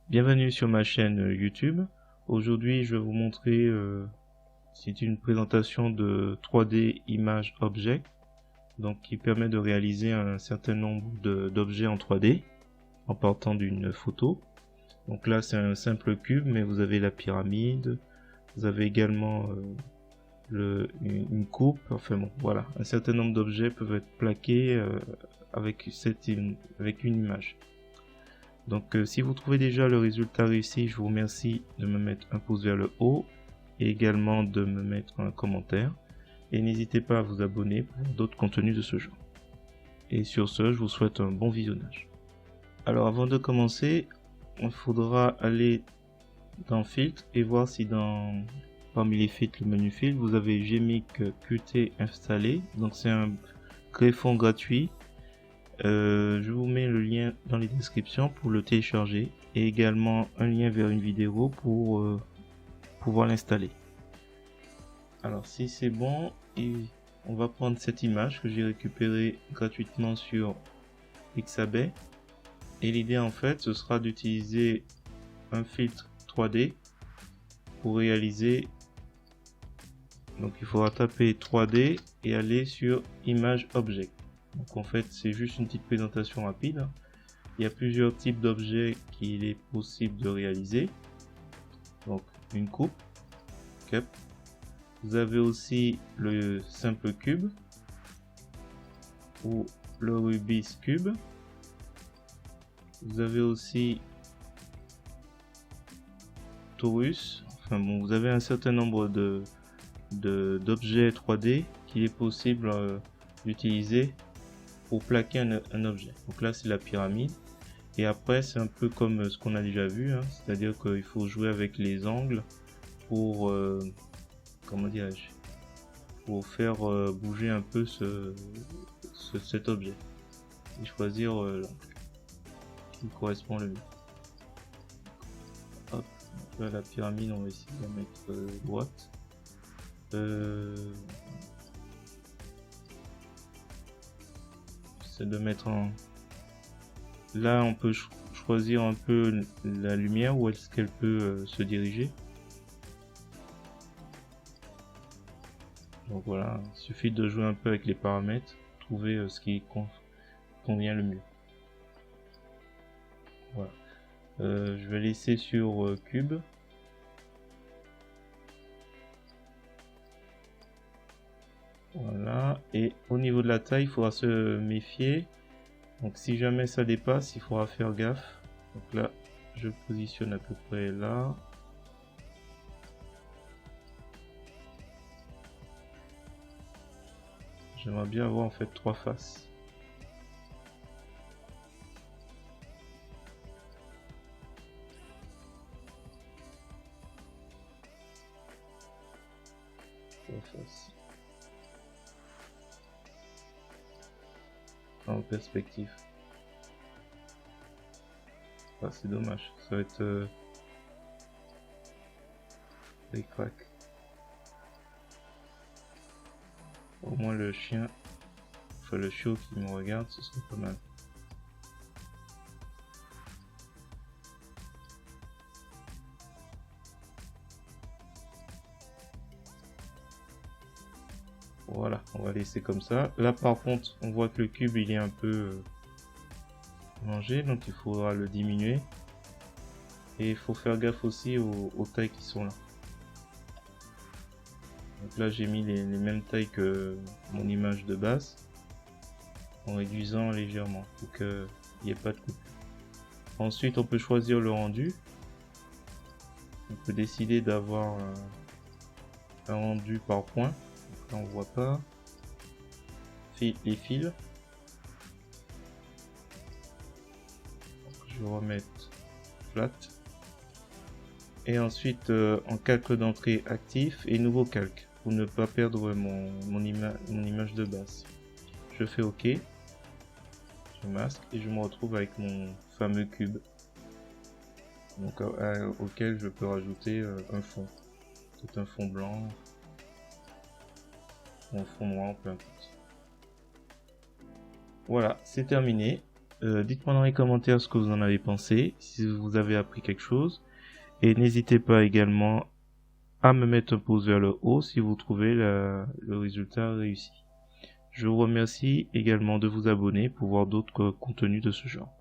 Bienvenue sur ma chaîne YouTube. Aujourd'hui, je vais vous montrer c'est une présentation de 3D Image Object, donc qui permet de réaliser un certain nombre d'objets en 3D en partant d'une photo. Donc là, c'est un simple cube, mais vous avez la pyramide, vous avez également une coupe. Enfin bon, voilà, un certain nombre d'objets peuvent être plaqués avec une image. Donc si vous trouvez déjà le résultat réussi, je vous remercie de me mettre un pouce vers le haut et également de me mettre un commentaire. Et n'hésitez pas à vous abonner pour d'autres contenus de ce genre. Et sur ce, je vous souhaite un bon visionnage. Alors avant de commencer, il faudra aller dans Filtre et voir si parmi les filtres, le menu Filtre, vous avez Gmic Qt installé. Donc c'est un greffon gratuit. Je vous mets le lien dans les descriptions pour le télécharger et également un lien vers une vidéo pour pouvoir l'installer. Alors si c'est bon, on va prendre cette image que j'ai récupérée gratuitement sur Pixabay, et l'idée en fait ce sera d'utiliser un filtre 3D pour réaliser. Donc il faudra taper 3D et aller sur Image Object. Donc en fait c'est juste une petite présentation rapide. Il y a plusieurs types d'objets qu'il est possible de réaliser. Donc une coupe, cup. Vous avez aussi le simple cube ou le Rubik's Cube. Vous avez aussi torus. Enfin bon, vous avez un certain nombre d'objets 3D qu'il est possible d'utiliser pour plaquer un objet. Donc là c'est la pyramide. Et après c'est un peu comme ce qu'on a déjà vu, hein. C'est-à-dire qu'il faut jouer avec les angles pour comment dirais-je, pour faire bouger un peu cet objet et choisir l'angle qui correspond le mieux. Hop, là la pyramide on va essayer de la mettre droite. C'est de mettre en... Là on peut choisir un peu la lumière, où est-ce qu'elle peut se diriger. Donc voilà, il suffit de jouer un peu avec les paramètres, trouver ce qui convient le mieux. Voilà. Je vais laisser sur cube. Voilà, et au niveau de la taille, il faudra se méfier. Donc si jamais ça dépasse, il faudra faire gaffe. Donc là, je positionne à peu près là. J'aimerais bien avoir en fait 3 faces. En perspective. Ah, c'est dommage, ça va être des cracks. Au moins le chien, enfin le chiot qui me regarde, ce serait pas mal. Voilà, on va laisser comme ça. Là par contre, on voit que le cube il est un peu mangé, donc il faudra le diminuer. Et il faut faire gaffe aussi aux tailles qui sont là. Donc là j'ai mis les mêmes tailles que mon image de base, en réduisant légèrement pour qu'il n'y ait pas de coupe. Ensuite on peut choisir le rendu. On peut décider d'avoir un rendu par point. Donc là on voit pas les fils. Donc, je vais remettre flat. Et ensuite en calque d'entrée actif et nouveau calque pour ne pas perdre mon image de base. Je fais OK, je masque et je me retrouve avec mon fameux cube, donc auquel je peux rajouter un fond, peut-être un fond blanc ou un fond noir, peu importe. Voilà, c'est terminé. Dites-moi dans les commentaires ce que vous en avez pensé, si vous avez appris quelque chose. Et n'hésitez pas également à me mettre un pouce vers le haut si vous trouvez le résultat réussi. Je vous remercie également de vous abonner pour voir d'autres contenus de ce genre.